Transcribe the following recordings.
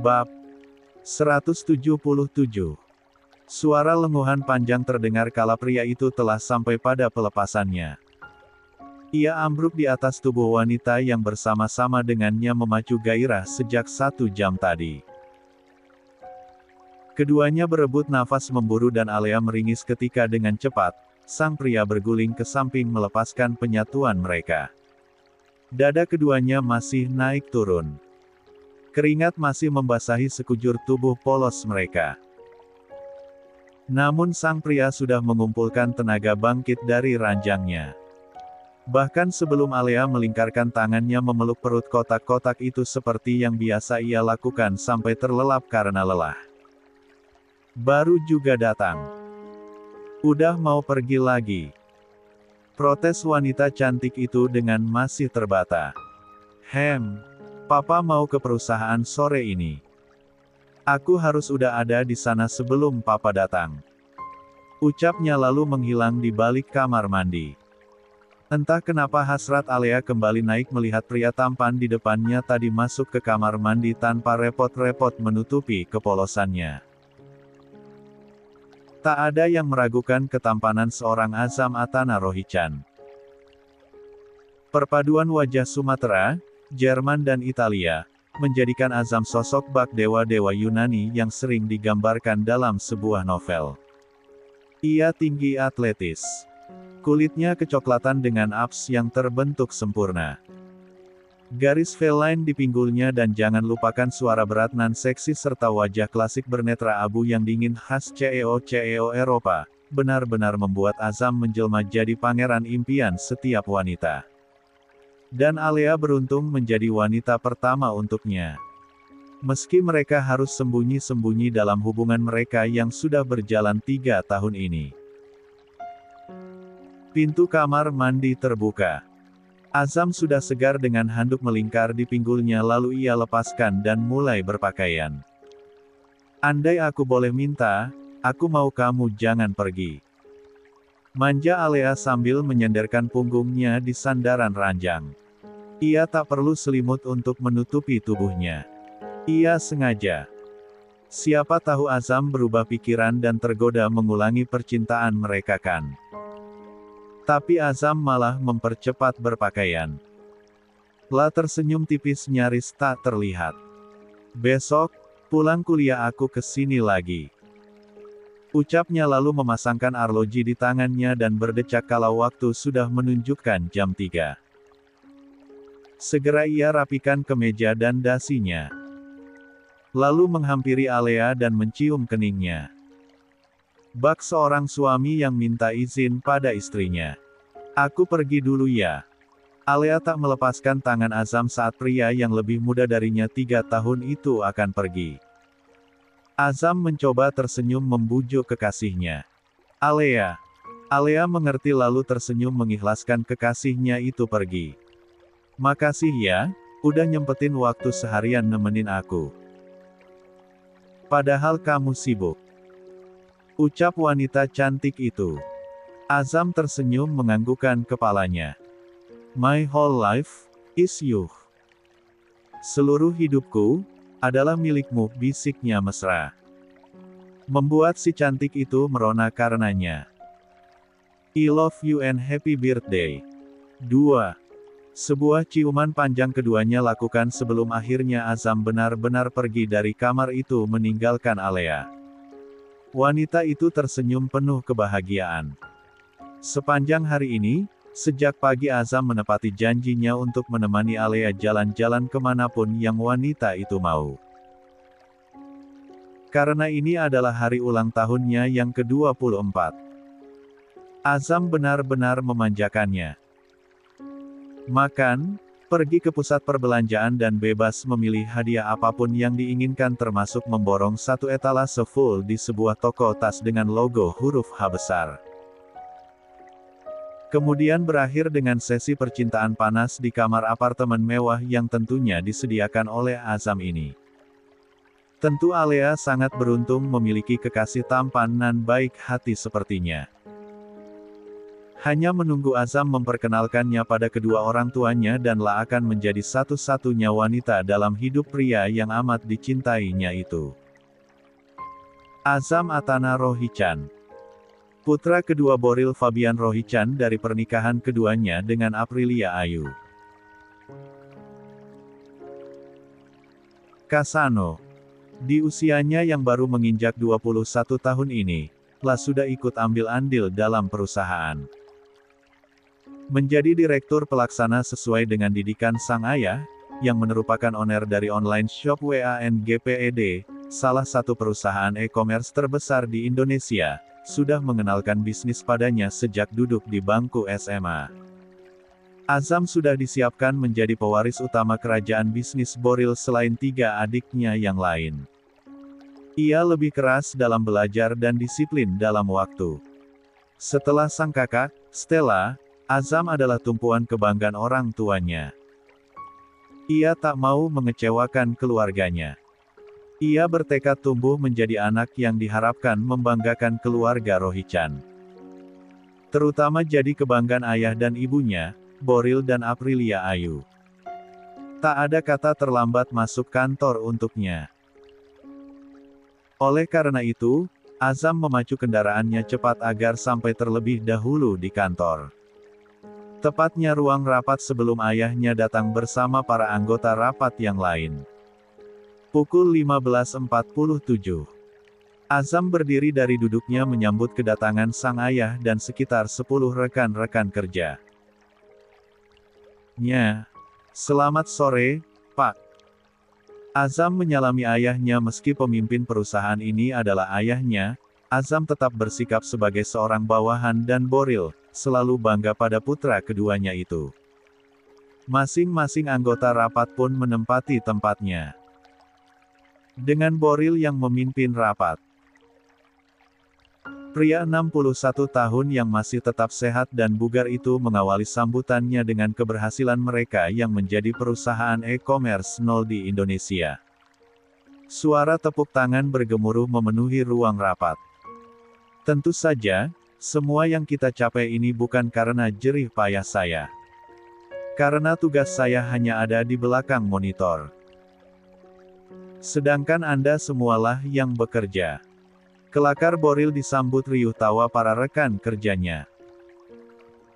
Bab 177. Suara lenguhan panjang terdengar kala pria itu telah sampai pada pelepasannya. Ia ambruk di atas tubuh wanita yang bersama-sama dengannya memacu gairah sejak 1 jam tadi. Keduanya berebut nafas memburu dan Alea meringis ketika dengan cepat, sang pria berguling ke samping melepaskan penyatuan mereka. Dada keduanya masih naik turun. Keringat masih membasahi sekujur tubuh polos mereka. Namun sang pria sudah mengumpulkan tenaga bangkit dari ranjangnya. Bahkan sebelum Alea melingkarkan tangannya memeluk perut kotak-kotak itu seperti yang biasa ia lakukan sampai terlelap karena lelah. Baru juga datang. Udah mau pergi lagi. Protes wanita cantik itu dengan masih terbata. Papa mau ke perusahaan sore ini. Aku harus udah ada di sana sebelum Papa datang. Ucapnya lalu menghilang di balik kamar mandi. Entah kenapa hasrat Alea kembali naik melihat pria tampan di depannya tadi masuk ke kamar mandi tanpa repot-repot menutupi kepolosannya. Tak ada yang meragukan ketampanan seorang Azam Atana Rohichan. Perpaduan wajah Sumatera, Jerman dan Italia, menjadikan Azam sosok bak dewa-dewa Yunani yang sering digambarkan dalam sebuah novel. Ia tinggi atletis. Kulitnya kecoklatan dengan abs yang terbentuk sempurna. Garis V-line di pinggulnya dan jangan lupakan suara berat nan seksi serta wajah klasik bernetra abu yang dingin khas CEO Eropa, benar-benar membuat Azam menjelma jadi pangeran impian setiap wanita. Dan Alea beruntung menjadi wanita pertama untuknya. Meski mereka harus sembunyi-sembunyi dalam hubungan mereka yang sudah berjalan 3 tahun ini. Pintu kamar mandi terbuka. Azam sudah segar dengan handuk melingkar di pinggulnya lalu ia lepaskan dan mulai berpakaian. Andai aku boleh minta, aku mau kamu jangan pergi. Manja Alea sambil menyenderkan punggungnya di sandaran ranjang. Ia tak perlu selimut untuk menutupi tubuhnya. Ia sengaja. Siapa tahu Azam berubah pikiran dan tergoda mengulangi percintaan mereka kan. Tapi Azam malah mempercepat berpakaian. La tersenyum tipis nyaris tak terlihat. Besok, pulang kuliah aku ke sini lagi. Ucapnya lalu memasangkan arloji di tangannya dan berdecak kalau waktu sudah menunjukkan jam 3. Segera ia rapikan kemeja dan dasinya. Lalu menghampiri Alea dan mencium keningnya. Bak seorang suami yang minta izin pada istrinya. Aku pergi dulu ya. Alea tak melepaskan tangan Azam saat pria yang lebih muda darinya 3 tahun itu akan pergi. Azam mencoba tersenyum membujuk kekasihnya. Alea. Alea mengerti lalu tersenyum mengikhlaskan kekasihnya itu pergi. Makasih ya, udah nyempetin waktu seharian nemenin aku. Padahal kamu sibuk. Ucap wanita cantik itu. Azam tersenyum menganggukkan kepalanya. My whole life is you. Seluruh hidupku adalah milikmu, bisiknya mesra. Membuat si cantik itu merona karenanya. I love you and happy birthday. 2. Sebuah ciuman panjang keduanya lakukan sebelum akhirnya Azam benar-benar pergi dari kamar itu meninggalkan Alea. Wanita itu tersenyum penuh kebahagiaan. Sepanjang hari ini, sejak pagi Azam menepati janjinya untuk menemani Alea jalan-jalan kemanapun yang wanita itu mau. Karena ini adalah hari ulang tahunnya yang ke-24. Azam benar-benar memanjakannya. Makan, pergi ke pusat perbelanjaan dan bebas memilih hadiah apapun yang diinginkan termasuk memborong 1 etalase full di sebuah toko tas dengan logo huruf H besar. Kemudian berakhir dengan sesi percintaan panas di kamar apartemen mewah yang tentunya disediakan oleh Azam ini. Tentu Alea sangat beruntung memiliki kekasih tampan nan baik hati sepertinya. Hanya menunggu Azam memperkenalkannya pada kedua orang tuanya dan La akan menjadi satu-satunya wanita dalam hidup pria yang amat dicintainya itu. Azam Atana Rohichan, putra kedua Boril Fabian Rohichan dari pernikahan keduanya dengan Aprilia Ayu. Kasano, di usianya yang baru menginjak 21 tahun ini, La sudah ikut ambil andil dalam perusahaan. Menjadi direktur pelaksana sesuai dengan didikan sang ayah, yang merupakan owner dari online shop WANGPED, salah satu perusahaan e-commerce terbesar di Indonesia, sudah mengenalkan bisnis padanya sejak duduk di bangku SMA. Azam sudah disiapkan menjadi pewaris utama kerajaan bisnis Boril selain 3 adiknya yang lain. Ia lebih keras dalam belajar dan disiplin dalam waktu. Setelah sang kakak, Stella, Azam adalah tumpuan kebanggaan orang tuanya. Ia tak mau mengecewakan keluarganya. Ia bertekad tumbuh menjadi anak yang diharapkan membanggakan keluarga Rohichan. Terutama jadi kebanggaan ayah dan ibunya, Boril dan Aprilia Ayu. Tak ada kata terlambat masuk kantor untuknya. Oleh karena itu, Azam memacu kendaraannya cepat agar sampai terlebih dahulu di kantor. Tepatnya ruang rapat sebelum ayahnya datang bersama para anggota rapat yang lain. Pukul 15.47. Azam berdiri dari duduknya menyambut kedatangan sang ayah dan sekitar 10 rekan-rekan kerja. Selamat sore, Pak. Azam menyalami ayahnya meski pemimpin perusahaan ini adalah ayahnya, Azam tetap bersikap sebagai seorang bawahan dan Boril selalu bangga pada putra keduanya itu. Masing-masing anggota rapat pun menempati tempatnya. Dengan Boril yang memimpin rapat. Pria 61 tahun yang masih tetap sehat dan bugar itu mengawali sambutannya dengan keberhasilan mereka yang menjadi perusahaan e-commerce nol di Indonesia. Suara tepuk tangan bergemuruh memenuhi ruang rapat. Tentu saja, semua yang kita capai ini bukan karena jerih payah saya. Karena tugas saya hanya ada di belakang monitor. Sedangkan Anda semualah yang bekerja. Kelakar Boril disambut riuh tawa para rekan kerjanya.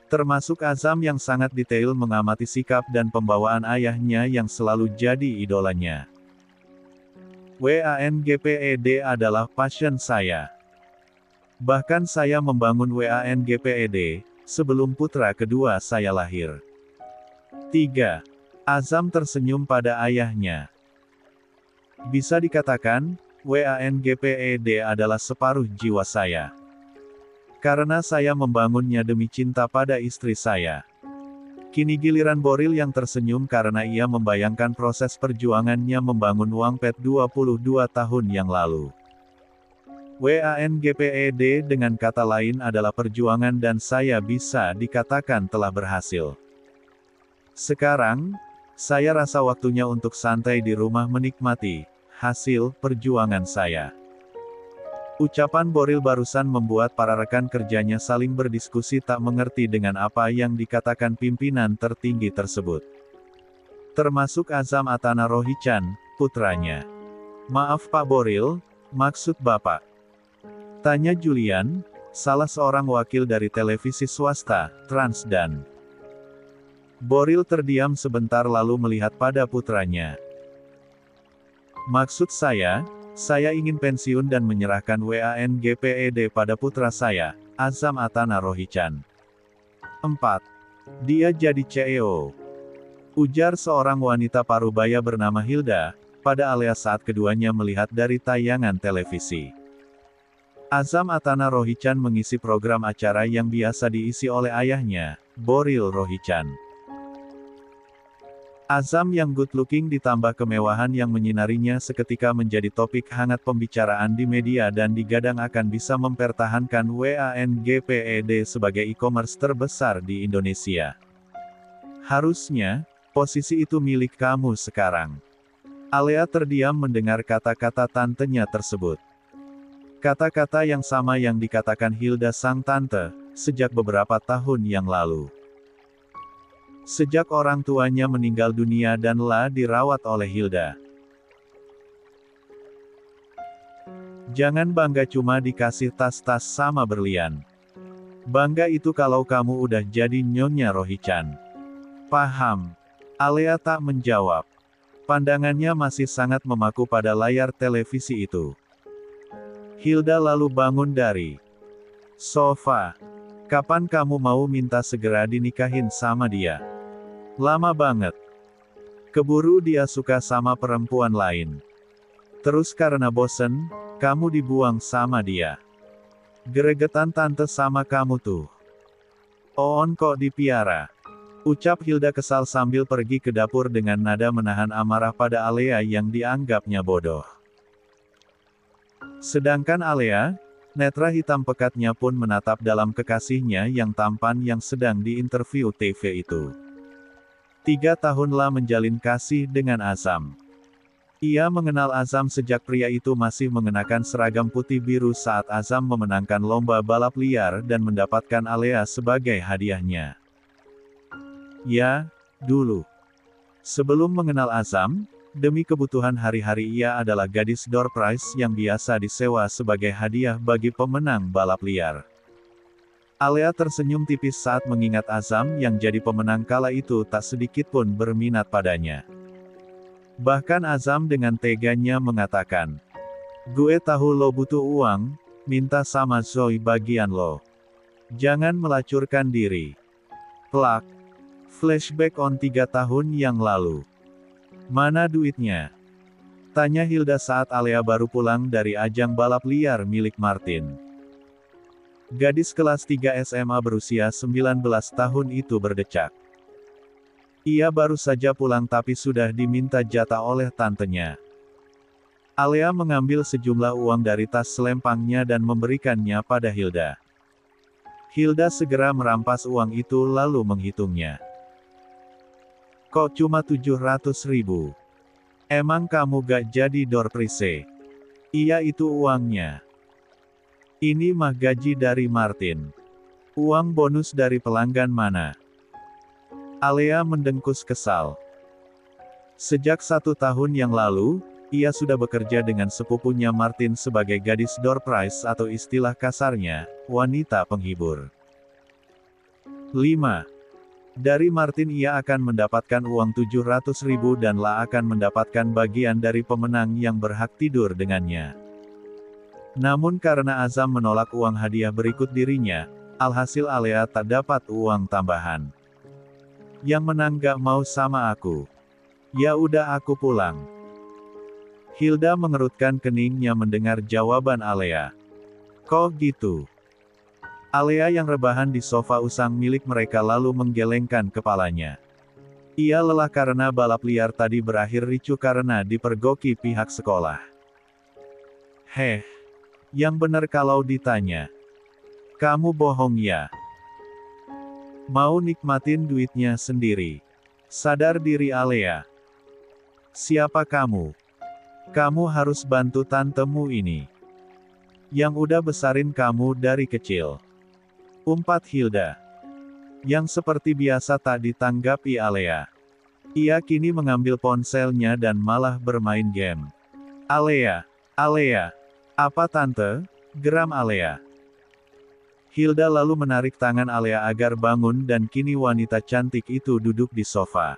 Termasuk Azam yang sangat detail mengamati sikap dan pembawaan ayahnya yang selalu jadi idolanya. WANGPED adalah passion saya. Bahkan saya membangun WANGPED, sebelum putra kedua saya lahir. 3. Azam tersenyum pada ayahnya. Bisa dikatakan, WANGPED adalah separuh jiwa saya. Karena saya membangunnya demi cinta pada istri saya. Kini giliran Boril yang tersenyum karena ia membayangkan proses perjuangannya membangun Wangpet 22 tahun yang lalu. WANGPED dengan kata lain adalah perjuangan dan saya bisa dikatakan telah berhasil. Sekarang, saya rasa waktunya untuk santai di rumah menikmati hasil perjuangan saya. Ucapan Boril barusan membuat para rekan kerjanya saling berdiskusi tak mengerti dengan apa yang dikatakan pimpinan tertinggi tersebut. Termasuk Azam Atana Rohichan, putranya. Maaf Pak Boril, maksud Bapak? Tanya Julian, salah seorang wakil dari televisi swasta, Transdan. Boril terdiam sebentar lalu melihat pada putranya. Maksud saya ingin pensiun dan menyerahkan WANGPED pada putra saya, Azam Atana Rohichan. 4. Dia jadi CEO. Ujar seorang wanita parubaya bernama Hilda, pada alias saat keduanya melihat dari tayangan televisi. Azam Atana Rohichan mengisi program acara yang biasa diisi oleh ayahnya, Boril Rohichan. Azam yang good looking ditambah kemewahan yang menyinarinya seketika menjadi topik hangat pembicaraan di media dan digadang akan bisa mempertahankan WANGPED sebagai e-commerce terbesar di Indonesia. Harusnya, posisi itu milik kamu sekarang. Alea terdiam mendengar kata-kata tantenya tersebut. Kata-kata yang sama yang dikatakan Hilda sang tante, sejak beberapa tahun yang lalu. Sejak orang tuanya meninggal dunia dan La dirawat oleh Hilda. Jangan bangga cuma dikasih tas-tas sama berlian. Bangga itu kalau kamu udah jadi Nyonya Rohichan. Paham? Alea tak menjawab. Pandangannya masih sangat memaku pada layar televisi itu. Hilda lalu bangun dari sofa. Kapan kamu mau minta segera dinikahin sama dia? Lama banget. Keburu dia suka sama perempuan lain. Terus karena bosen, kamu dibuang sama dia. Geregetan tante sama kamu tuh. Oon kok dipiara? Ucap Hilda kesal sambil pergi ke dapur dengan nada menahan amarah pada Alea yang dianggapnya bodoh. Sedangkan Alea, netra hitam pekatnya pun menatap dalam kekasihnya yang tampan yang sedang diinterview TV itu. 3 tahunlah menjalin kasih dengan Azam. Ia mengenal Azam sejak pria itu masih mengenakan seragam putih biru saat Azam memenangkan lomba balap liar dan mendapatkan Alea sebagai hadiahnya. Ya, dulu. Sebelum mengenal Azam, demi kebutuhan hari-hari ia adalah gadis door prize yang biasa disewa sebagai hadiah bagi pemenang balap liar. Alea tersenyum tipis saat mengingat Azam yang jadi pemenang kala itu tak sedikit pun berminat padanya. Bahkan Azam dengan teganya mengatakan, "Gue tahu lo butuh uang, minta sama Zoe bagian lo. Jangan melacurkan diri." Plak. Flashback on 3 tahun yang lalu. Mana duitnya? Tanya Hilda saat Alea baru pulang dari ajang balap liar milik Martin. Gadis kelas 3 SMA berusia 19 tahun itu berdecak. Ia baru saja pulang tapi sudah diminta jatah oleh tantenya. Alea mengambil sejumlah uang dari tas selempangnya dan memberikannya pada Hilda. Hilda segera merampas uang itu lalu menghitungnya. Kok cuma 700.000? Emang kamu gak jadi door prize? Iya itu uangnya. Ini mah gaji dari Martin. Uang bonus dari pelanggan mana? Alea mendengkus kesal. Sejak 1 tahun yang lalu, ia sudah bekerja dengan sepupunya Martin sebagai gadis door prize atau istilah kasarnya, wanita penghibur. 5. Dari Martin ia akan mendapatkan uang 700.000 dan La akan mendapatkan bagian dari pemenang yang berhak tidur dengannya. Namun karena Azam menolak uang hadiah berikut dirinya, alhasil Alea tak dapat uang tambahan. Yang menang gak mau sama aku. Ya udah aku pulang. Hilda mengerutkan keningnya mendengar jawaban Alea. Kok gitu? Alea yang rebahan di sofa usang milik mereka lalu menggelengkan kepalanya. Ia lelah karena balap liar tadi berakhir ricuh karena dipergoki pihak sekolah. Heh, yang benar kalau ditanya. Kamu bohong ya? Mau nikmatin duitnya sendiri. Sadar diri Alea. Siapa kamu? Kamu harus bantu tantemu ini. Yang udah besarin kamu dari kecil. Umpat Hilda. Yang seperti biasa tak ditanggapi Alea. Ia kini mengambil ponselnya dan malah bermain game. Alea. Apa tante? Geram Alea. Hilda lalu menarik tangan Alea agar bangun dan kini wanita cantik itu duduk di sofa.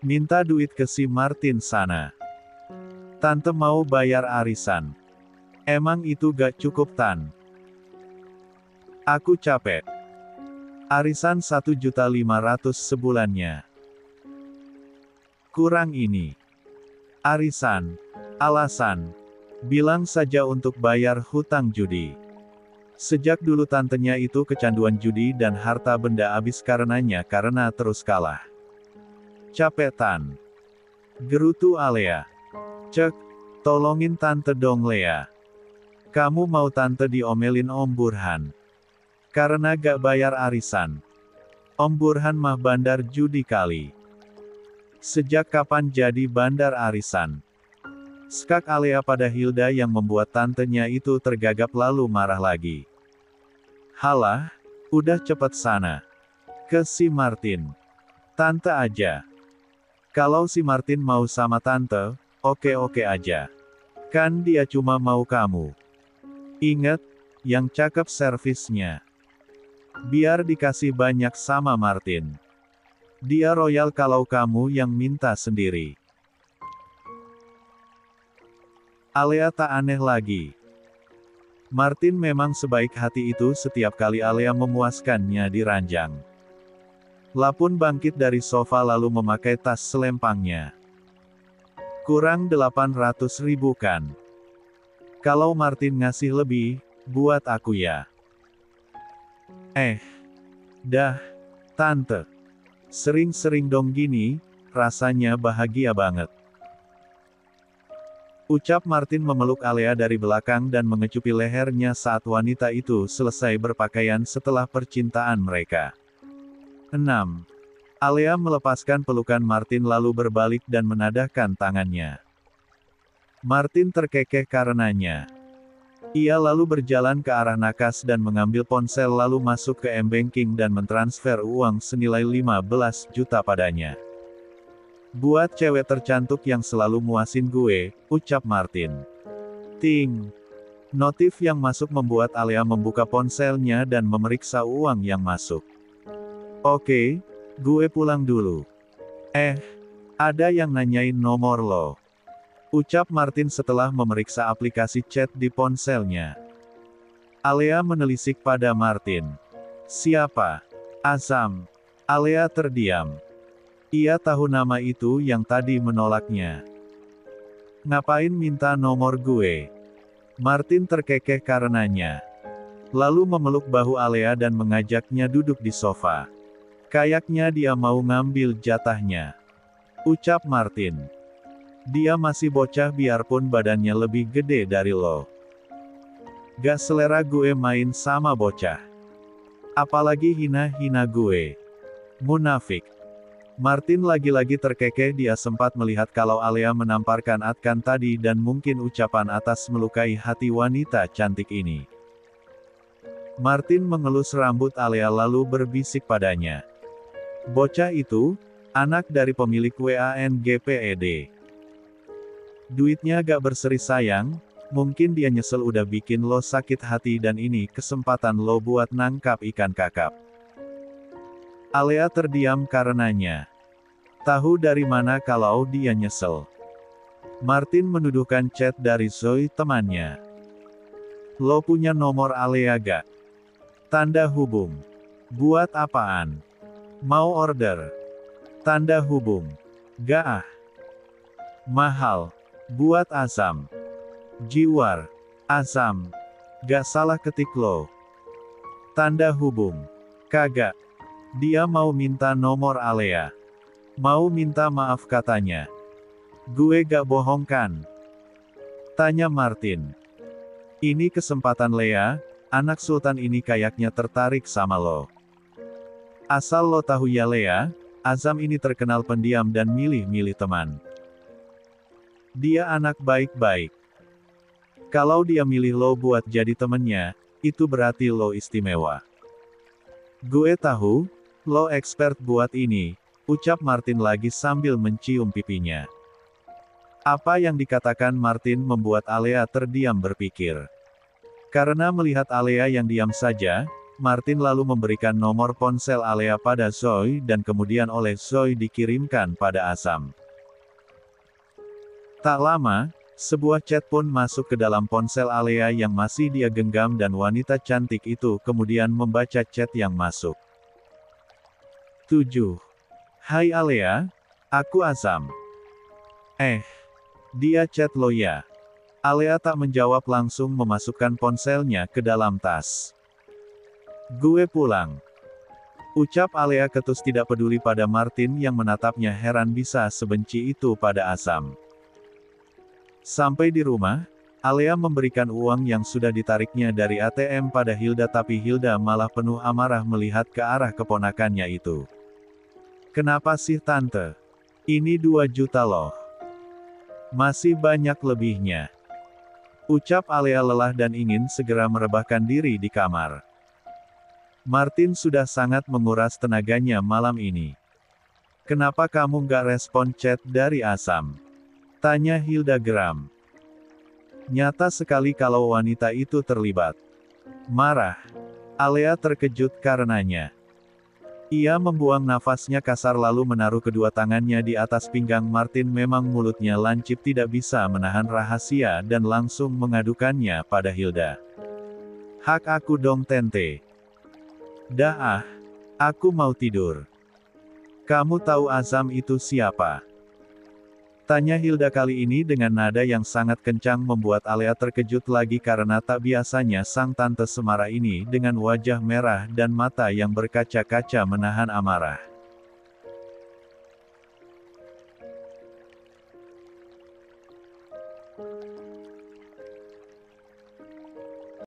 Minta duit ke si Martin sana. Tante mau bayar arisan. Emang itu gak cukup Tan? Aku capek. Arisan 1.500.000 sebulannya. Kurang ini. Arisan. Alasan. Bilang saja untuk bayar hutang judi. Sejak dulu tantenya itu kecanduan judi dan harta benda habis karenanya karena terus kalah. Capek Tan. Gerutu Alea. Cek, tolongin tante dong Lea. Kamu mau tante diomelin Om Burhan. Karena gak bayar arisan. Om Burhan mah bandar judi kali. Sejak kapan jadi bandar arisan? Skak Alea pada Hilda yang membuat tantenya itu tergagap lalu marah lagi. Halah, Udah cepet sana. Ke si Martin. Tante aja. Kalau si Martin mau sama tante, oke-oke aja. Kan dia cuma mau kamu. Ingat, yang cakep servisnya. Biar dikasih banyak sama Martin. Dia royal kalau kamu yang minta sendiri. Alea tak aneh lagi. Martin memang sebaik hati itu setiap kali Alea memuaskannya di ranjang. La pun bangkit dari sofa lalu memakai tas selempangnya. Kurang 800.000 kan? Kalau Martin ngasih lebih, buat aku ya. Dah, tante. Sering-sering dong gini, rasanya bahagia banget. Ucap Martin memeluk Alea dari belakang dan mengecupi lehernya saat wanita itu selesai berpakaian setelah percintaan mereka. 6. Alea melepaskan pelukan Martin lalu berbalik dan menadahkan tangannya. Martin terkekeh karenanya. Ia lalu berjalan ke arah Nakas dan mengambil ponsel lalu masuk ke M-Banking dan mentransfer uang senilai 15 juta padanya. Buat cewek tercantik yang selalu muasin gue, ucap Martin. Ting. Notif yang masuk membuat Alea membuka ponselnya dan memeriksa uang yang masuk. Oke, gue pulang dulu. Ada yang nanyain nomor lo. Ucap Martin setelah memeriksa aplikasi chat di ponselnya. Alea menelisik pada Martin. Siapa? Azam. Alea terdiam. Ia tahu nama itu yang tadi menolaknya. Ngapain minta nomor gue? Martin terkekeh karenanya. Lalu memeluk bahu Alea dan mengajaknya duduk di sofa. Kayaknya dia mau ngambil jatahnya. Ucap Martin. Dia masih bocah biarpun badannya lebih gede dari lo. Gak selera gue main sama bocah. Apalagi hina-hina gue. Munafik. Martin lagi-lagi terkekeh. Dia sempat melihat kalau Alea menamparkan Atkan tadi dan mungkin ucapan atas melukai hati wanita cantik ini. Martin mengelus rambut Alea lalu berbisik padanya. Bocah itu, anak dari pemilik WANGPED. Duitnya gak berseri sayang, mungkin dia nyesel udah bikin lo sakit hati dan ini kesempatan lo buat nangkap ikan kakap. Alea terdiam karenanya. Tahu dari mana kalau dia nyesel? Martin menuduhkan chat dari Zoe temannya. Lo punya nomor Alea gak? Tanda hubung. Buat apaan? Mau order? Tanda hubung. Gak ah. Mahal. Buat Azam. Jiwar. Azam. Gak salah ketik lo. Tanda hubung. Kagak. Dia mau minta nomor Alea. Mau minta maaf katanya. Gue gak bohong kan? Tanya Martin. Ini kesempatan Lea, anak sultan ini kayaknya tertarik sama lo. Asal lo tahu ya Lea, Azam ini terkenal pendiam dan milih-milih teman. Dia anak baik-baik. Kalau dia milih lo buat jadi temennya, itu berarti lo istimewa. Gue tahu, lo expert buat ini, ucap Martin lagi sambil mencium pipinya. Apa yang dikatakan Martin membuat Alea terdiam berpikir. Karena melihat Alea yang diam saja, Martin lalu memberikan nomor ponsel Alea pada Zoe dan kemudian oleh Zoe dikirimkan pada Azam. Tak lama, sebuah chat pun masuk ke dalam ponsel Alea yang masih dia genggam dan wanita cantik itu kemudian membaca chat yang masuk. 7. Hai Alea, aku Azam. Dia chat lo ya. Alea tak menjawab langsung memasukkan ponselnya ke dalam tas. Gue pulang. Ucap Alea ketus tidak peduli pada Martin yang menatapnya heran bisa sebenci itu pada Azam. Sampai di rumah, Alea memberikan uang yang sudah ditariknya dari ATM pada Hilda tapi Hilda malah penuh amarah melihat ke arah keponakannya itu. Kenapa sih tante? Ini 2 juta loh. Masih banyak lebihnya. Ucap Alea lelah dan ingin segera merebahkan diri di kamar. Martin sudah sangat menguras tenaganya malam ini. Kenapa kamu nggak respon chat dari Azam? Tanya Hilda geram. Nyata sekali kalau wanita itu terlibat. Marah. Alea terkejut karenanya. Ia membuang nafasnya kasar lalu menaruh kedua tangannya di atas pinggang Martin. Memang mulutnya lancip tidak bisa menahan rahasia dan langsung mengadukannya pada Hilda. Hak aku dong Tente. Dah aku mau tidur. Kamu tahu Azam itu siapa? Tanya Hilda kali ini dengan nada yang sangat kencang membuat Alea terkejut lagi karena tak biasanya sang tante semarah ini dengan wajah merah dan mata yang berkaca-kaca menahan amarah.